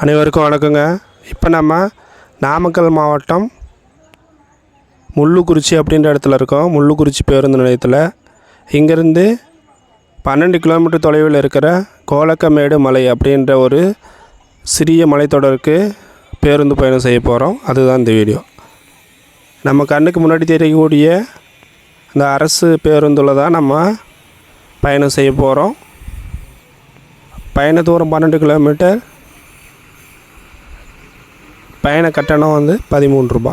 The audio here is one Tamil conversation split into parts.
அனைவருக்கும் வணக்கங்க. இப்போ நம்ம நாமக்கல் மாவட்டம் முள்ளுக்குறிச்சி அப்படின்ற இடத்துல இருக்கோம். முள்ளுக்குறிச்சி பேருந்து நிலையத்தில் இங்கேருந்து 12 கிலோமீட்டர் தொலைவில் இருக்கிற கோலக்கமேடு மலை அப்படின்ற ஒரு சிறிய மலைத்தொடருக்கு பேருந்து பயணம் செய்ய போகிறோம். அதுதான் இந்த வீடியோ. நம்ம கண்ணுக்கு முன்னாடி தெரியக்கூடிய இந்த அரசு பேருந்தில் தான் நம்ம பயணம் செய்ய போகிறோம். பயண தூரம் 12 கிலோமீட்டர். பயண கட்டணம் 13 ரூபா.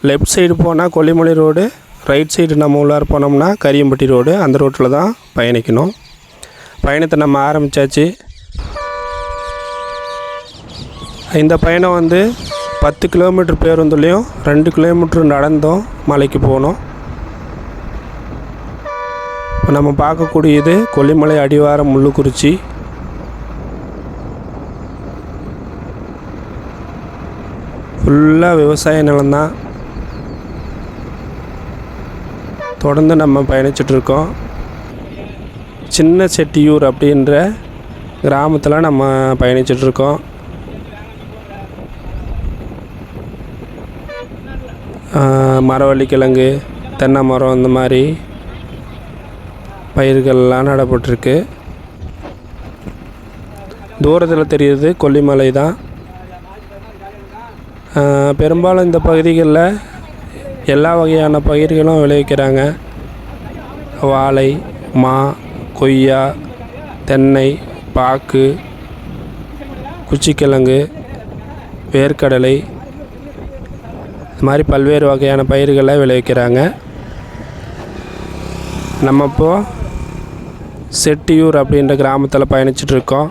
லெஃப்ட் சைடு போனால் கொல்லிமலை ரோடு, ரைட் சைடு நம்ம உள்ளார போனோம்னா கரியம்பட்டி ரோடு. அந்த ரோட்டில் தான் பயணிக்கணும். பயணத்தை நம்ம ஆரம்பித்தாச்சு. இந்த பயணம் 10 கிலோமீட்டர் பேருந்துலேயும் 2 கிலோமீட்டர் நடந்தோம் மலைக்கு போனோம். இப்போ நம்ம பார்க்கக்கூடியது கொல்லிமலை அடிவாரம் முள்ளுக்குறிச்சி. ஃபுல்லாக விவசாய நிலம்தான். தொடர்ந்து நம்ம பயணிச்சிட்ருக்கோம். சின்ன செட்டியூர் அப்படின்ற கிராமத்தில் நம்ம பயணிச்சிட்ருக்கோம். மரவள்ளிக்கிழங்கு, தென்னை மரம், இந்த மாதிரி பயிர்கள்லாம் நடப்பட்டிருக்கு. தூரத்தில் தெரியுது கொல்லிமலை தான். பெரும்பாலும் இந்த பகுதிகளில் எல்லா வகையான பயிர்களும் விளைவிக்கிறாங்க. வாழை, மா, கொய்யா, தென்னை, பாக்கு, குச்சிக்கிழங்கு, வேர்க்கடலை, இது மாதிரி பல்வேறு வகையான பயிர்களை விளைவிக்கிறாங்க. நம்ம இப்போது செட்டியூர் அப்படின்ற கிராமத்தில் பயணிச்சிட்ருக்கோம்.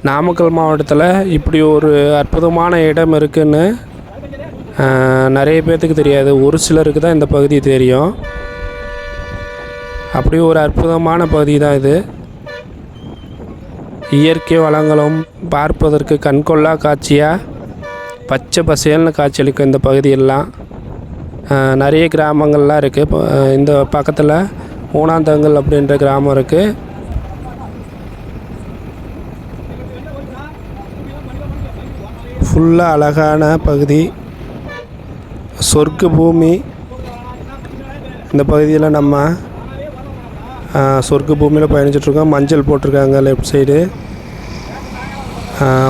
நாமக்கல் மாவட்டத்தில் இப்படி ஒரு அற்புதமான இடம் இருக்குதுன்னு நிறைய பேர்த்துக்கு தெரியாது. ஒரு சிலருக்கு தான் இந்த பகுதி தெரியும். அப்படி ஒரு அற்புதமான பகுதி தான் இது. இயற்கை வளங்களும் பார்ப்பதற்கு கண்கொள்ளா காட்சியாக பச்சை பசேல்னு காட்சியளிக்கும் இந்த பகுதியெல்லாம். நிறைய கிராமங்கள்லாம் இருக்குது. இந்த பக்கத்தில் ஊனாந்தங்கல் அப்படின்ற கிராமம் இருக்குது. ஃபுல்லாக அழகான பகுதி, சொர்க்க பூமி. இந்த பகுதியில் நம்ம சொர்க்க பூமியில் பயணிச்சிட்ருக்கோம். மஞ்சள் போட்டிருக்காங்க லெஃப்ட் சைடு.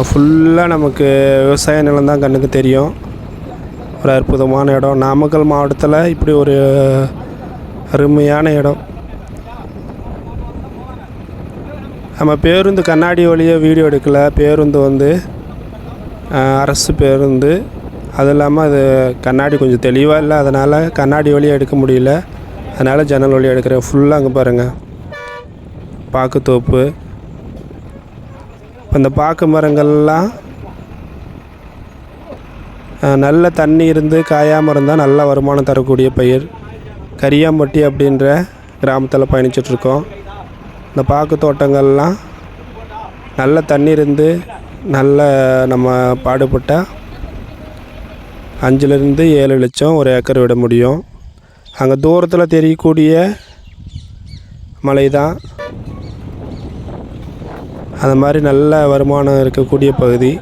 ஃபுல்லாக நமக்கு விவசாய நிலம் தான் கண்ணுக்கு தெரியும். ஒரு அற்புதமான இடம். நாமக்கல் மாவட்டத்தில் இப்படி ஒரு அருமையான இடம். நம்ம பேருந்து கண்ணாடி வழியாக வீடியோ எடுக்கலை. பேருந்து அரசு பேருந்து. அது இல்லாமல் அது கண்ணாடி கொஞ்சம் தெளிவாக இல்லை, அதனால் கண்ணாடி வழியாக எடுக்க முடியல. அதனால் ஜன்னல் வழியாக எடுக்கிறேன். ஃபுல்லாக அங்கே பாருங்கள் பாக்குத்தோப்பு. இந்த பாக்கு மரங்கள்லாம் நல்ல தண்ணி இருந்து காயாமல் இருந்தால் நல்ல வருமானம் தரக்கூடிய பயிர். கரியாம்பட்டி அப்படின்ற கிராமத்தில் பயணிச்சிட்ருக்கோம். இந்த பாக்கு தோட்டங்கள்லாம் நல்ல தண்ணி இருந்து நல்ல நம்ம பாடுபட்டால் 5 to 7 லட்சம் ஒரு ஏக்கர் விட முடியும். அங்கே தூரத்தில் தெரியக்கூடிய மலை தான். அது மாதிரி நல்ல வருமானம் இருக்கக்கூடிய பகுதி.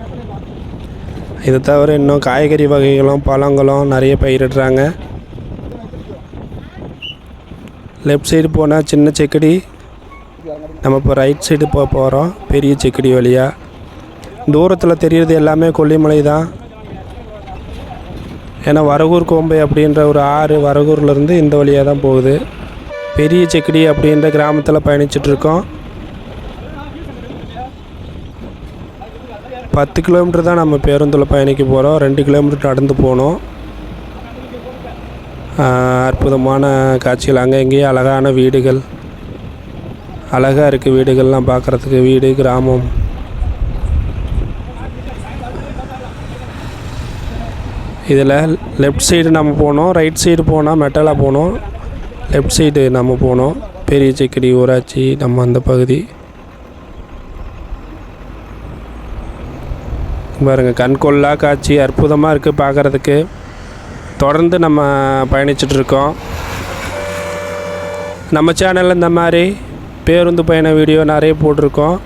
இதை தவிர இன்னும் காய்கறி வகைகளும் பழங்களும் நிறைய பயிரிடுறாங்க. லெஃப்ட் சைடு போனால் சின்ன செக்கடி. நம்ம இப்போ ரைட் சைடு போகிறோம் பெரிய செக்கடி வழியாக. தூரத்தில் தெரிகிறது எல்லாமே கொல்லிமலை தான். ஏன்னா வரகூர் கோம்பை அப்படின்ற ஒரு ஆறு வரகூர்லேருந்து இந்த வழியாக தான் போகுது. பெரிய செக்கடி அப்படின்ற கிராமத்தில் பயணிச்சிட்ருக்கோம். 10 கிலோமீட்டர் தான் நம்ம பேருந்தில் பயணிக்க போகிறோம். 2 கிலோமீட்டர் நடந்து போகணும். அற்புதமான காட்சிகள். அங்கே இங்கேயும் அழகான வீடுகள், அழகாக இருக்குது வீடுகள்லாம் பார்க்குறதுக்கு. வீடு, கிராமம். இதில் லெஃப்ட் சைடு நம்ம போனோம், ரைட் சைடு போனால் மெட்டலா போனோம். லெஃப்ட் சைடு நம்ம போனோம் பெரிய செக்கடி ஊராட்சி நம்ம அந்த பகுதி. பாருங்கள் கண்கொள்ளா காட்சி அற்புதமாக இருக்குது பார்க்குறதுக்கு. தொடர்ந்து நம்ம பயணிச்சிட்ருக்கோம். நம்ம சேனலில் இந்த மாதிரி பேருந்து பயண வீடியோ நிறைய போட்டிருக்கோம்.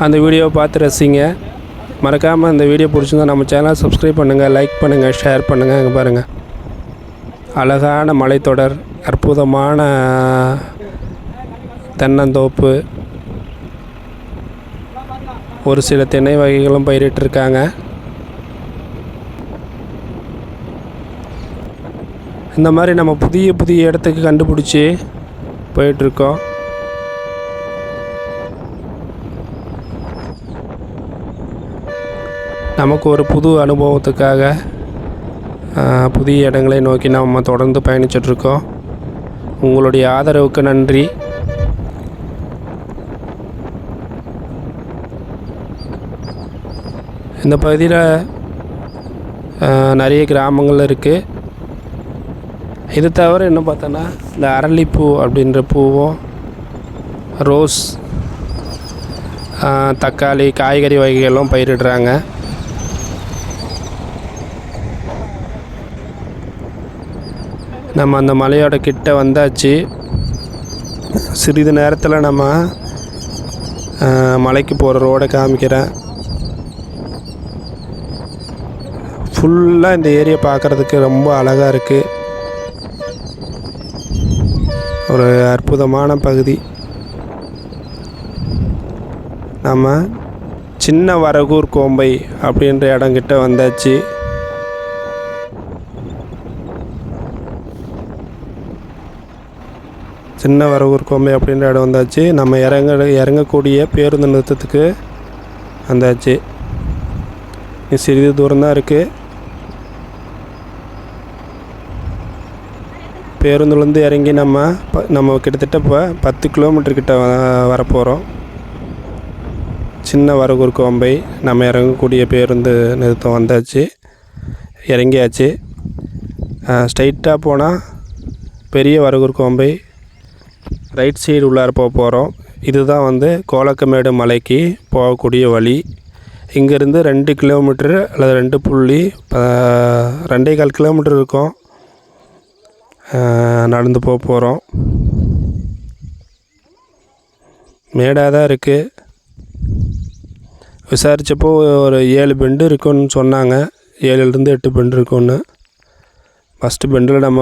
அந்த வீடியோவை பார்த்து ரசிங்க. மறக்காமல் அந்த வீடியோ பிடிச்சிருந்தா நம்ம சேனலை சப்ஸ்கிரைப் பண்ணுங்கள், லைக் பண்ணுங்கள், ஷேர் பண்ணுங்கள். இங்கே பாருங்கள், அழகான மலைத்தொடர், அற்புதமான தென்னந்தோப்பு, ஒரு சில தென்னை வகைகளும் பயிரிட்டிருக்காங்க. இந்த மாதிரி நம்ம புதிய புதிய இடத்துக்கு கண்டுபிடிச்சி போயிட்டுருக்கோம். நமக்கு ஒரு புது அனுபவத்துக்காக புதிய இடங்களை நோக்கி நம்ம தொடர்ந்து பயணிச்சிட்ருக்கோம். உங்களுடைய ஆதரவுக்கு நன்றி. இந்த பகுதியில் நிறைய கிராமங்கள் இருக்குது. இது தவிர என்ன பார்த்தோன்னா இந்த அரளிப்பூ அப்படின்ற பூவும், ரோஸ், தக்காளி, காய்கறி வகைகளும் பயிரிடுறாங்க. நம்ம அந்த மலையோட கிட்ட வந்தாச்சு. சிறிது நேரத்தில் நம்ம மலைக்கு போகிற ரோடை காமிக்கிறேன். ஃபுல்லாக இந்த ஏரியா பார்க்குறதுக்கு ரொம்ப அழகாக இருக்குது. ஒரு அற்புதமான பகுதி. நம்ம சின்ன வரகூர் கோம்பை அப்படின்ற இடங்கிட்ட வந்தாச்சு. சின்ன வரகூர் கோம்பை அப்படின்ற இடம் வந்தாச்சு. நம்ம இறங்கக்கூடிய பேருந்து நிறுத்தத்துக்கு வந்தாச்சு. சிறிது தூரம்தான் இருக்குது. பேருந்துலேருந்து இறங்கி நம்ம கிட்டத்தட்ட இப்போ 10 கிலோமீட்டர் கிட்ட வரப்போகிறோம். சின்ன வரகூர் கோம்பை நம்ம இறங்கக்கூடிய பேருந்து நிறுத்தம் வந்தாச்சு, இறங்கியாச்சு. ஸ்ட்ரைட்டாக போனால் பெரிய வரகூர் கோம்பை, ரைட் சைடு உள்ளார போகிறோம். இதுதான் கோலக்கமேடு மலைக்கு போகக்கூடிய வழி. இங்கேருந்து 2 கிலோமீட்டரு அல்லது 2.25 கிலோமீட்டர் இருக்கும். நடந்து போகிறோம். மேடாக தான் இருக்குது. விசாரித்தப்போ ஒரு 7 பெண்டு இருக்குன்னு சொன்னாங்க. 7லேருந்து 8 பெண்டு இருக்குன்னு. ஃபஸ்ட்டு பெண்டில் நம்ம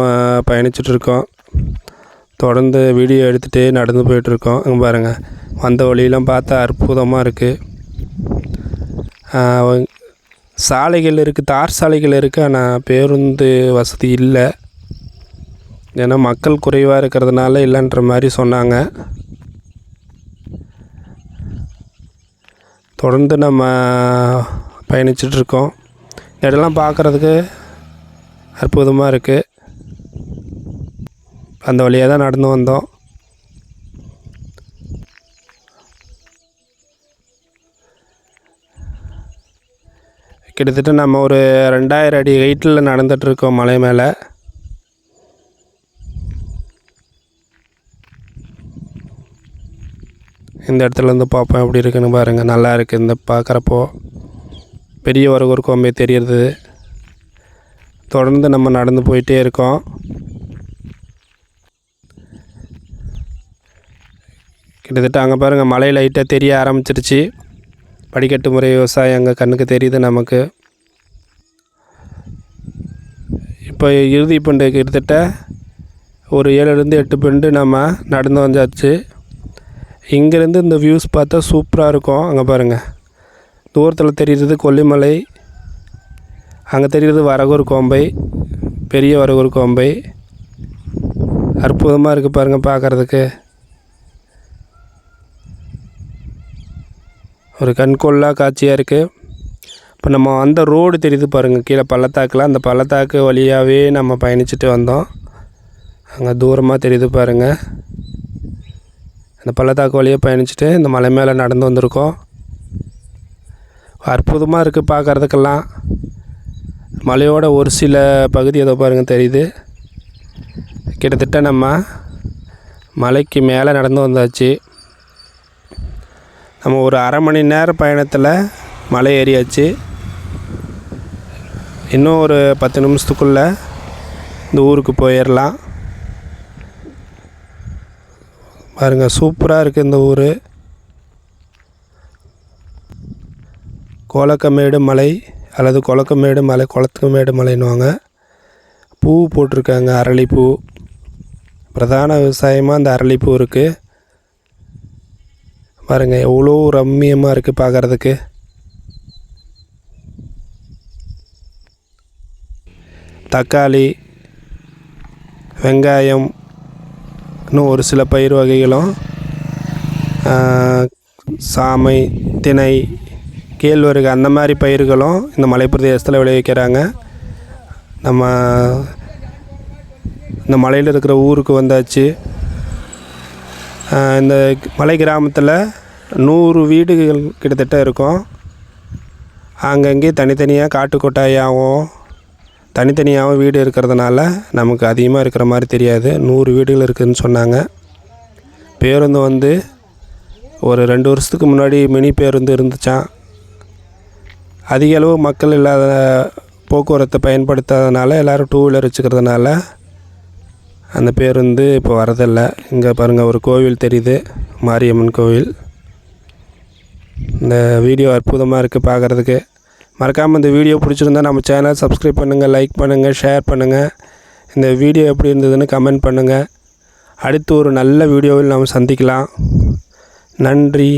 பயணிச்சிட்ருக்கோம். தொடர்ந்து வீடியோ எடுத்துகிட்டே நடந்து போயிட்டுருக்கோம். அங்கே பாருங்கள், வந்த வழியெல்லாம் பார்த்தா அற்புதமாக இருக்குது. சாலைகள் இருக்குது, தார் சாலைகள் இருக்குது. ஆனால் பேருந்து வசதி இல்லை. ஏன்னா மக்கள் குறைவாக இருக்கிறதுனால இல்லைன்ற மாதிரி சொன்னாங்க. தொடர்ந்து நம்ம பயணிச்சிட்ருக்கோம். இடம்லாம் பார்க்குறதுக்கு அற்புதமாக இருக்குது. அந்த வழியாக தான் நடந்து வந்தோம். கிட்டத்தட்ட நம்ம ஒரு 2000 அடி ஹைட்டில் நடந்துகிட்ருக்கோம் மலை மேலே. இந்த இடத்துலேருந்து பார்ப்போம் எப்படி இருக்குன்னு பாருங்கள். நல்லா இருக்குது. இந்த பார்க்குறப்போ பெரிய வரகூர் கோம்பை தெரியுது. தொடர்ந்து நம்ம நடந்து போயிட்டே இருக்கோம். கிட்டத்தட்ட அங்கே பாருங்கள், மலை லைட்டாக தெரிய ஆரம்பிச்சிருச்சு. படிக்கட்டு முறை விவசாயம் அங்கே கண்ணுக்கு தெரியுது நமக்கு. இப்போ இறுதி பெண்டு கிட்டத்தட்ட ஒரு 7லேருந்து 8 பெண்டு நம்ம நடந்து வந்தாச்சு. இங்கேருந்து இந்த வியூஸ் பார்த்தா சூப்பராக இருக்கும். அங்கே பாருங்கள், தூரத்தில் தெரிகிறது கொல்லிமலை, அங்கே தெரிகிறது வரகூர் கோம்பை, பெரிய வரகூர் கோம்பை. அற்புதமாக இருக்குது பாருங்கள் பார்க்குறதுக்கு. ஒரு கண்கொள்ளா காட்சியாக இருக்குது. இப்போ நம்ம அந்த ரோடு தெரியுது பாருங்கள், கீழே பள்ளத்தாக்கில். அந்த பள்ளத்தாக்கு வழியாகவே நம்ம பயணிச்சுட்டு வந்தோம். அங்கே தூரமாக தெரியுது பாருங்கள். அந்த பள்ளத்தாக்கு வழியாக பயணிச்சுட்டு இந்த மலை மேலே நடந்து வந்திருக்கோம். அற்புதமாக இருக்குது பார்க்குறதுக்கெல்லாம். மலையோட ஒரு சில பகுதி ஏதோ பாருங்கள் தெரியுது. கிட்டத்தட்ட நம்ம மலைக்கு மேலே நடந்து வந்தாச்சு. நம்ம ஒரு அரை மணி நேர பயணத்தில் மலை ஏறியாச்சு. இன்னும் ஒரு 10 நிமிஷத்துக்குள்ளே இந்த ஊருக்கு போயிடலாம். பாருங்கள், சூப்பராக இருக்குது இந்த ஊர். கோலக்கமேடு மலை அல்லது கொலக்கமேடு மலை, குளத்துக்கமேடு மலைன்னுவாங்க. பூ போட்டிருக்காங்க, அரளிப்பூ. பிரதான விவசாயமாக அந்த அரளிப்பூ இருக்குது. பாருங்கள் எவ்வளோ ரம்மியமாக இருக்குது பார்க்குறதுக்கு. தக்காளி, வெங்காயம், இன்னும் ஒரு சில பயிர் வகைகளும், சாமை, திணை, கேழ்வரகு அந்த மாதிரி பயிர்களும் இந்த மலைப்பிரதேசத்தில் விளைவிக்கிறாங்க. நம்ம இந்த மலையில் இருக்கிற ஊருக்கு வந்தாச்சு. இந்த மலை கிராமத்தில் 100 வீடுகள் கிட்டத்தட்ட இருக்கும். அங்கங்கே தனித்தனியாக காட்டு கொட்டாயாகவும் தனித்தனியாகவும் வீடு இருக்கிறதுனால நமக்கு அதிகமாக இருக்கிற மாதிரி தெரியாது. 100 வீடுகள் இருக்குதுன்னு சொன்னாங்க. பேருந்து வந்து ஒரு 2 வருஷத்துக்கு முன்னாடி மினி பேருந்து இருந்துச்சான். அதிக அளவு மக்கள் இல்லாத போக்குவரத்தை பயன்படுத்தாதனால எல்லோரும் 2 வீலர் வச்சுக்கிறதுனால அந்த பேருந்து இப்போ வரதில்லை. இங்கே பாருங்கள் ஒரு கோவில் தெரியுது, மாரியம்மன் கோவில். இந்த வீடியோ அற்புதமாக இருக்குது பார்க்குறதுக்கு. மறக்காமல் இந்த வீடியோ பிடிச்சிருந்தா நம்ம சேனல் சப்ஸ்கிரைப் பண்ணுங்கள், லைக் பண்ணுங்கள், ஷேர் பண்ணுங்கள். இந்த வீடியோ எப்படி இருந்ததுன்னு கமெண்ட் பண்ணுங்கள். அடுத்து ஒரு நல்ல வீடியோவில் நாம் சந்திக்கலாம். நன்றி.